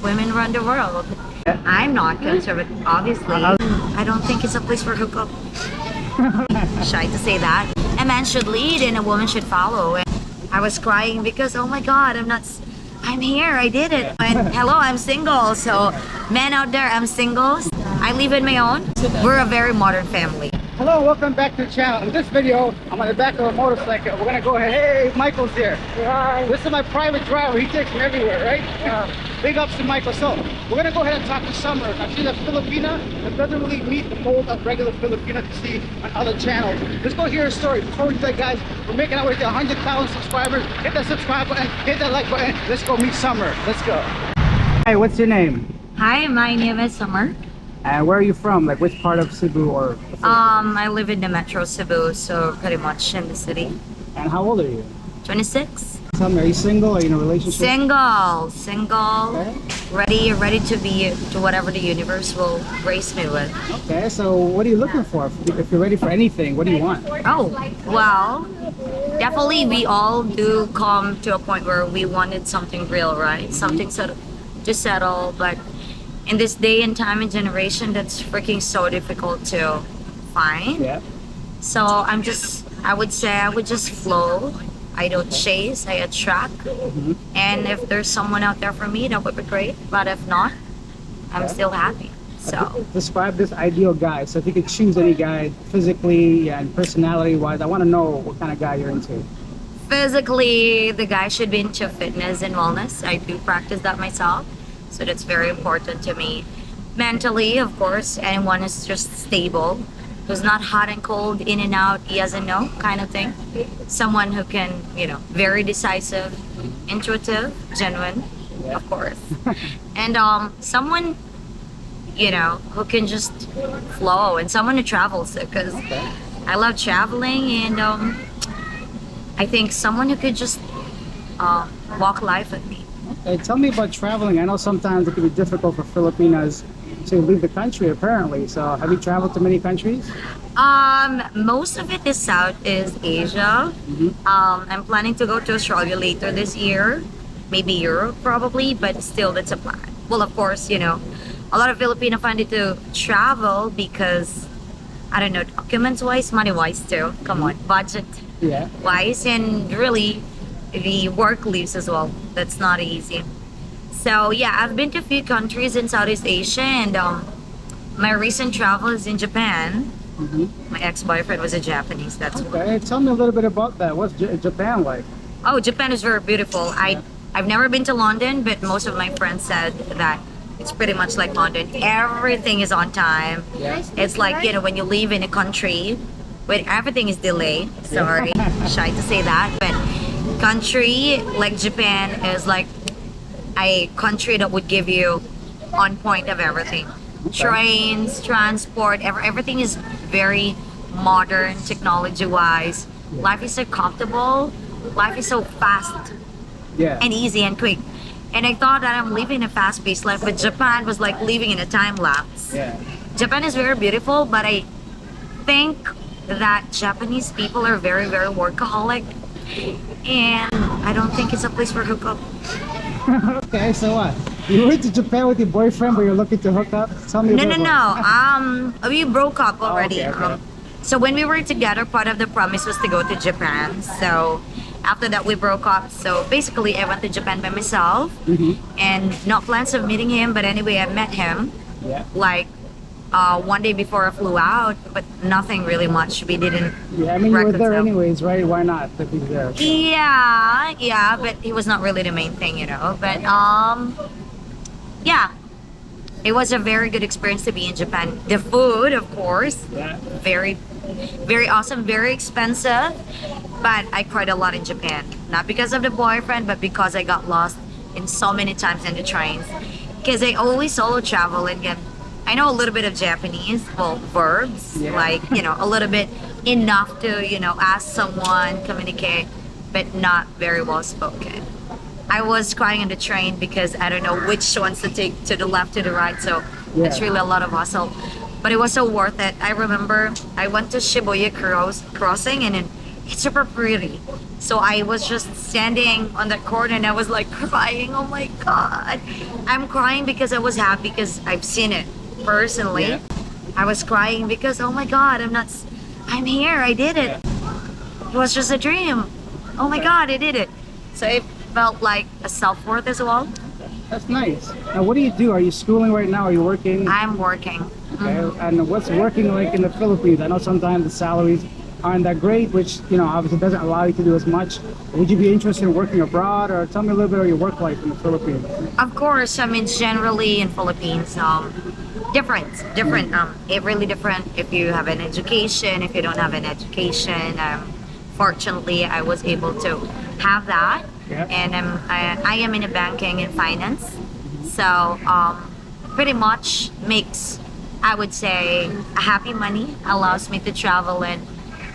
women run the world. I'm not conservative, obviously. I don't think it's a place for hookup. Shy to say that. A man should lead and a woman should follow. And I was crying because, oh my God, I'm here, I did it. And hello, I'm single. So men out there, I'm single. I live on my own. We're a very modern family. Hello, welcome back to the channel. In this video, I'm on the back of a motorcycle. We're gonna go ahead. Hey, Michael's here. Hi. This is my private driver. He takes me everywhere, right? Big ups to Michael. So, we're gonna go ahead and talk to Summer. Now, she's a Filipina that doesn't really meet the mold of regular Filipina to see on other channels. Let's go hear her story. Before we do that, guys, we're making our way to 100,000 subscribers. Hit that subscribe button, hit that like button. Let's go meet Summer. Let's go. Hey, what's your name? Hi, my name is Summer. And where are you from? Like, which part of Cebu or? I live in the Metro Cebu, so pretty much in the city. And how old are you? 26. Tell me, are you single? Are you in a relationship? Single. Okay. Ready to be to whatever the universe will grace me with. Okay, so what are you looking for? If you're ready for anything, what do you want? Oh, well, definitely we all do come to a point where we wanted something real, right? Something to settle, but in this day and time and generation, that's freaking so difficult to find. Yeah. So I would say I would just flow. I don't chase, I attract. And if there's someone out there for me, that would be great. But if not, I'm still happy. So describe this ideal guy. So if you could choose any guy physically and personality wise, I want to know what kind of guy you're into. physically, the guy should be into fitness and wellness. I do practice that myself. So that's very important to me. Mentally, of course, anyone is just stable, who's not hot and cold, in and out, yes and no kind of thing. Someone who can, very decisive, intuitive, genuine, of course. And someone, who can just flow, and someone who travels, because I love traveling, and I think someone who could just walk life with me. Hey, tell me about traveling. I know sometimes it can be difficult for Filipinas to leave the country, apparently. So have you traveled to many countries? Most of it is Southeast Asia. I'm planning to go to Australia later this year, maybe Europe probably, but still that's a plan. Well, of course, a lot of Filipino find it to travel because, I don't know, documents wise, money wise too. Come on, budget wise, and really the work leaves as well. That's not easy. So yeah, I've been to a few countries in Southeast Asia, and my recent travel is in Japan. My ex-boyfriend was a Japanese. That's okay. Tell me a little bit about that. What's Japan like? Oh, Japan is very beautiful. I've never been to London, but most of my friends said that it's pretty much like London. Everything is on time. It's like, when you live in a country where everything is delayed. Sorry, shy to say that, but country like Japan is like a country that would give you on point of everything. Trains, transport, everything is very modern, technology-wise. Life is so comfortable. Life is so fast and easy and quick. And I thought that I'm living a fast-paced life, but Japan was like living in a time lapse. Japan is very beautiful, but I think that Japanese people are very, very workaholic, and I don't think it's a place for hookup. Okay, so what? You went to Japan with your boyfriend, but you're looking to hook up? Tell me. No. We broke up already. Okay. So when we were together, part of the promise was to go to Japan. So after that, we broke up. So basically, I went to Japan by myself, and no plans of meeting him. But anyway, I met him. Like one day before I flew out, but nothing really much. We didn't. Yeah, I mean, you were there anyways, right? Why not? If he's there. Yeah, but he was not really the main thing, But yeah, it was a very good experience to be in Japan. The food, of course, very, very awesome, very expensive. But I cried a lot in Japan, not because of the boyfriend, but because I got lost in so many times in the trains. Because I always solo travel, and I know a little bit of Japanese, well, verbs, like, a little bit enough to, ask someone, communicate, but not very well spoken. I was crying on the train because I don't know which ones to take, to the left, to the right, so it's really a lot of hustle. But it was so worth it. I remember I went to Shibuya crossing, and then it's super pretty. So I was just standing on that corner and I was like crying. Oh my god, I'm crying because I was happy because I've seen it personally. Yeah. I was crying because oh my god, I'm here. I did it. It was just a dream. Oh my god, I did it. So it felt like a self-worth as well. That's nice. Now, what do you do? Are you schooling right now? Are you working? I'm working. Okay. And what's working like in the Philippines? I know sometimes the salaries aren't that great, which, you know, obviously doesn't allow you to do as much. Would you be interested in working abroad, or tell me a little bit of your work life in the Philippines? Of course, I mean generally in Philippines, different. It really different if you have an education, if you don't have an education. Fortunately, I was able to have that, Yeah. and I am in a banking and finance, so pretty much makes, I would say, a happy money allows me to travel and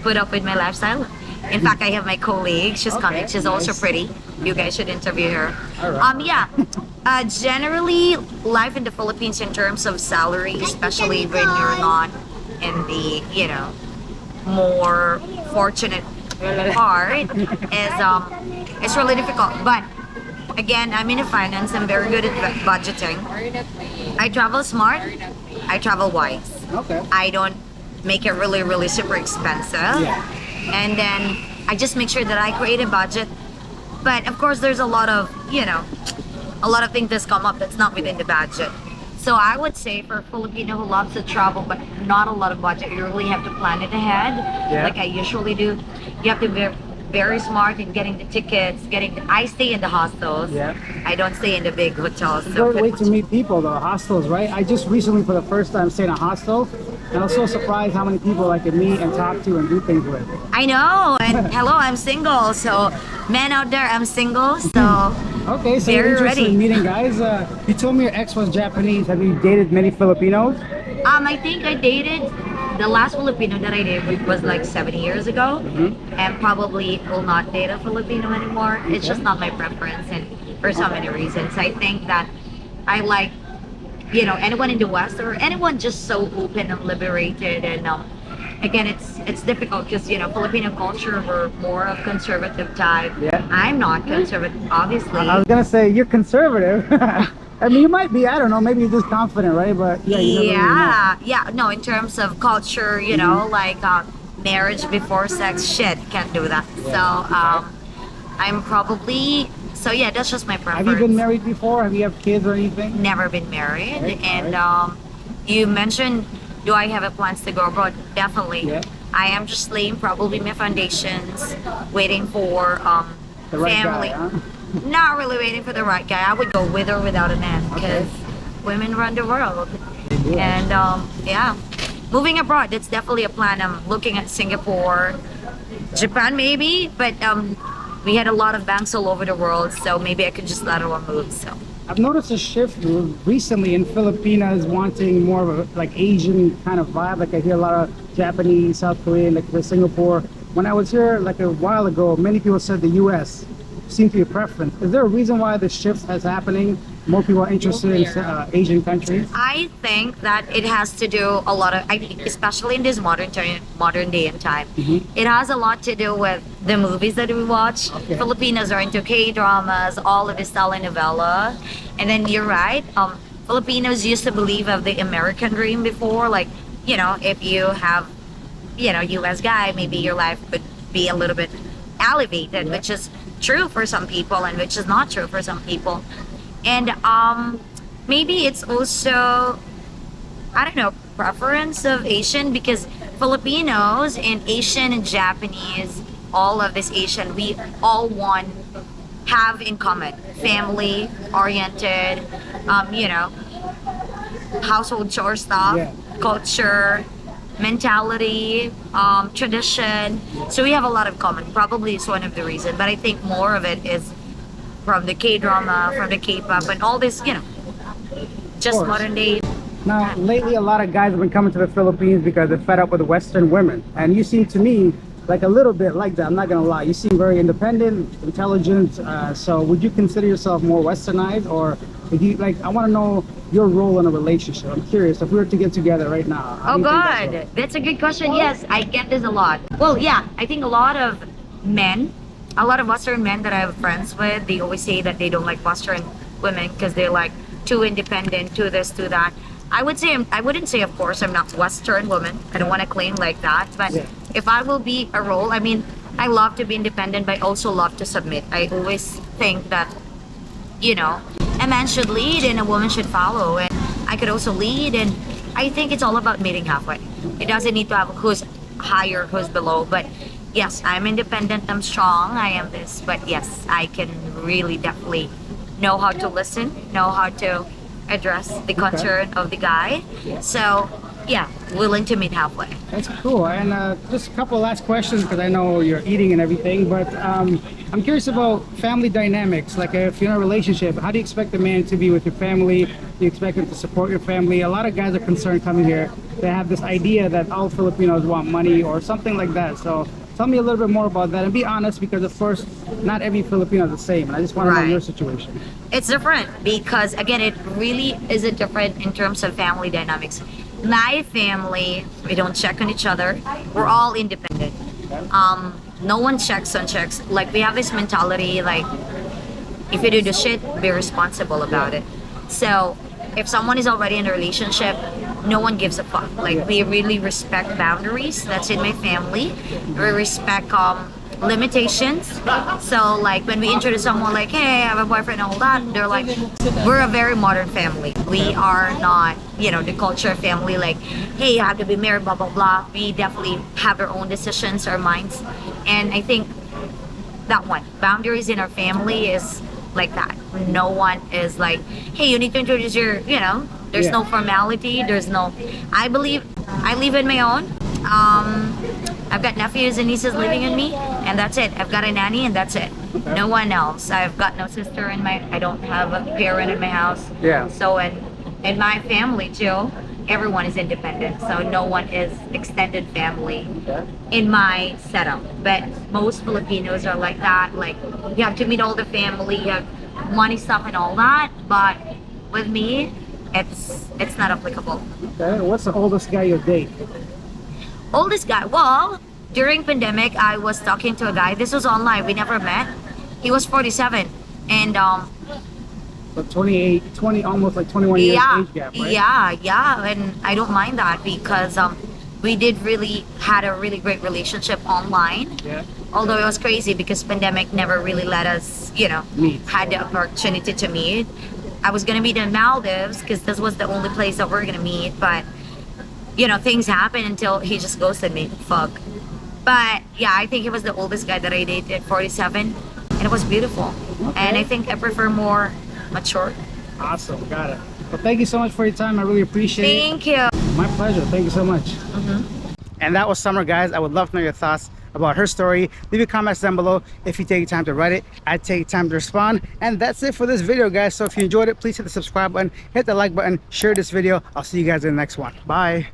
put up with my lifestyle. In fact, I have my colleague. She's Okay, coming. She's also nice. pretty. You guys should interview her. All right. Yeah. Generally, life in the Philippines in terms of salary, especially when you're not in the, more fortunate part, is it's really difficult. But again, I'm in finance. I'm very good at budgeting. I travel smart. I travel wise. Okay. I don't make it really, really super expensive. Yeah. And then I just make sure that I create a budget. But of course, there's a lot of, a lot of things that's come up that's not within the budget. So I would say for a Filipino who loves to travel but not a lot of budget, you really have to plan it ahead, Yeah. like I usually do. You have to be very smart in getting the tickets, I stay in the hostels. Yeah. I don't stay in the big hotels. It's a So great way to meet people, though. Hostels, right? I just recently, for the first time, stayed in a hostel, and I was so surprised how many people I could meet and talk to and do things with. I know, and hello, I'm single. So, men out there, I'm single. So, Okay, so Very you're interested ready. in meeting guys. You told me your ex was Japanese. Have you dated many Filipinos? I think I dated the last Filipino that I dated was like 7 years ago, and probably will not date a Filipino anymore. It's just not my preference, and for so many reasons. I think that I like, anyone in the West or anyone just so open and liberated. And again, it's difficult because Filipino culture, we're more of conservative type. Yeah. I'm not conservative, obviously. I was gonna say you're conservative. I mean, you might be. I don't know. Maybe you're just confident, right? But yeah, you never really know. Yeah. No, in terms of culture, like marriage before sex, shit, can't do that. So I'm probably, so yeah, that's just my preference. Have you been married before? Have you have kids or anything? Never been married. Right, And right. you mentioned, do I have a plans to go abroad? Definitely. Yeah. I am just laying probably my foundations, waiting for The right family. guy, huh? Not really waiting for the right guy. I would go with or without a man because women run the world. do. And yeah, moving abroad, that's definitely a plan. I'm looking at Singapore, Japan maybe, but we had a lot of banks all over the world, so maybe I could just lateral move. So I've noticed a shift recently in Filipinas wanting more of a like Asian kind of vibe. Like I hear a lot of Japanese, South Korean, like the Singapore. When I was here like a while ago, many people said the U.S. seemed to be a preference. Is there a reason why the shift is happening? More people are interested in Asian countries. I think that it has to do a lot of, especially in this modern day and time, it has a lot to do with the movies that we watch. Okay. Filipinos are into K-dramas, all of this telenovela, and then you're right. Filipinos used to believe of the American dream before, like if you have, U.S. guy, maybe your life could be a little bit elevated, which is true for some people and which is not true for some people. And maybe it's also, I don't know, preference of Asian, because Filipinos and Asian and Japanese, all of this Asian, we all have in common family oriented, household chore stuff, Yeah. culture, mentality, tradition. So we have a lot of common. Probably it's one of the reasons, but I think more of it is from the K-drama, from the K-pop, and all this, just course. modern day. Now, lately, a lot of guys have been coming to the Philippines because they're fed up with Western women. And you seem to me like a little bit like that. I'm not going to lie. You seem very independent, intelligent. So would you consider yourself more Westernized? Or if you like, I want to know your role in a relationship. I'm curious. If we were to get together right now. how Oh do you think that God, that's a good question. Yes, I get this a lot. Well, yeah, I think a lot of men, a lot of Western men that I have friends with, they always say that they don't like Western women because they're like too independent, too this, too that. I would say I wouldn't say, of course, I'm not Western woman. I don't want to claim like that. But Yeah. if I will be a role, I mean, I love to be independent, but I also love to submit. I always think that, you know, a man should lead and a woman should follow. And I could also lead, and I think it's all about meeting halfway. It doesn't need to have who's higher, who's below. But yes, I'm independent, I'm strong, I am this. But yes, I can really definitely know how to listen, know how to address the concern of the guy. So yeah, willing to meet halfway. That's cool. And just a couple of last questions because I know you're eating and everything, but I'm curious about family dynamics. Like if you're in a relationship, how do you expect the man to be with your family? Do you expect him to support your family? A lot of guys are concerned coming here. They have this idea that all Filipinos want money or something like that. So tell me a little bit more about that and be honest because of course, not every Filipino is the same. And I just want to know Right. your situation. It's different because again, it really isn't different in terms of family dynamics. My family, we don't check on each other. We're all independent. No one checks on checks. Like we have this mentality, like if you do the shit, be responsible about it. So if someone is already in a relationship, no one gives a fuck. Like we really respect boundaries. That's in my family. We respect limitations. So like when we introduce someone like, hey, I have a boyfriend and all that, they're like, we're a very modern family. We are not, you know, the culture family like, hey, you have to be married, blah, blah, blah. We definitely have our own decisions, our minds. And I think that one, boundaries in our family is like that. No one is like, hey, you need to introduce your, you know, there's Yeah. no formality. There's no, I believe I live in my own. I've got nephews and nieces living in me, and that's it. I've got a nanny, and that's it. No one else. I've got no sister in my. I don't have a parent in my house. Yeah. So in my family too, everyone is independent. So no one is extended family in my setup. But most Filipinos are like that. Like you have to meet all the family, you have money stuff and all that. But with me, it's not applicable. Okay. What's the oldest guy you date? Oldest guy, well, during pandemic I was talking to a guy. This was online, we never met. He was 47 and So 28, 20, almost like 21 years yeah, age gap, right? yeah, and I don't mind that because we did really had a really great relationship online. Yeah. Although it was crazy because pandemic never really let us, you know, Meet. had the opportunity to meet. I was gonna meet in Maldives because this was the only place that we're gonna meet, but you know, things happen until he just ghosted me. Fuck. But yeah, I think he was the oldest guy that I dated, 47, and it was beautiful. And I think I prefer more mature. Awesome. Got it. Well, thank you so much for your time. I really appreciate it. Thank you. My pleasure. Thank you so much. And that was Summer, guys. I would love to know your thoughts about her story. Leave your comments down below. If you take time to write it, I take time to respond. And that's it for this video, guys. So if you enjoyed it, please hit the subscribe button, hit the like button, share this video. I'll see you guys in the next one. Bye.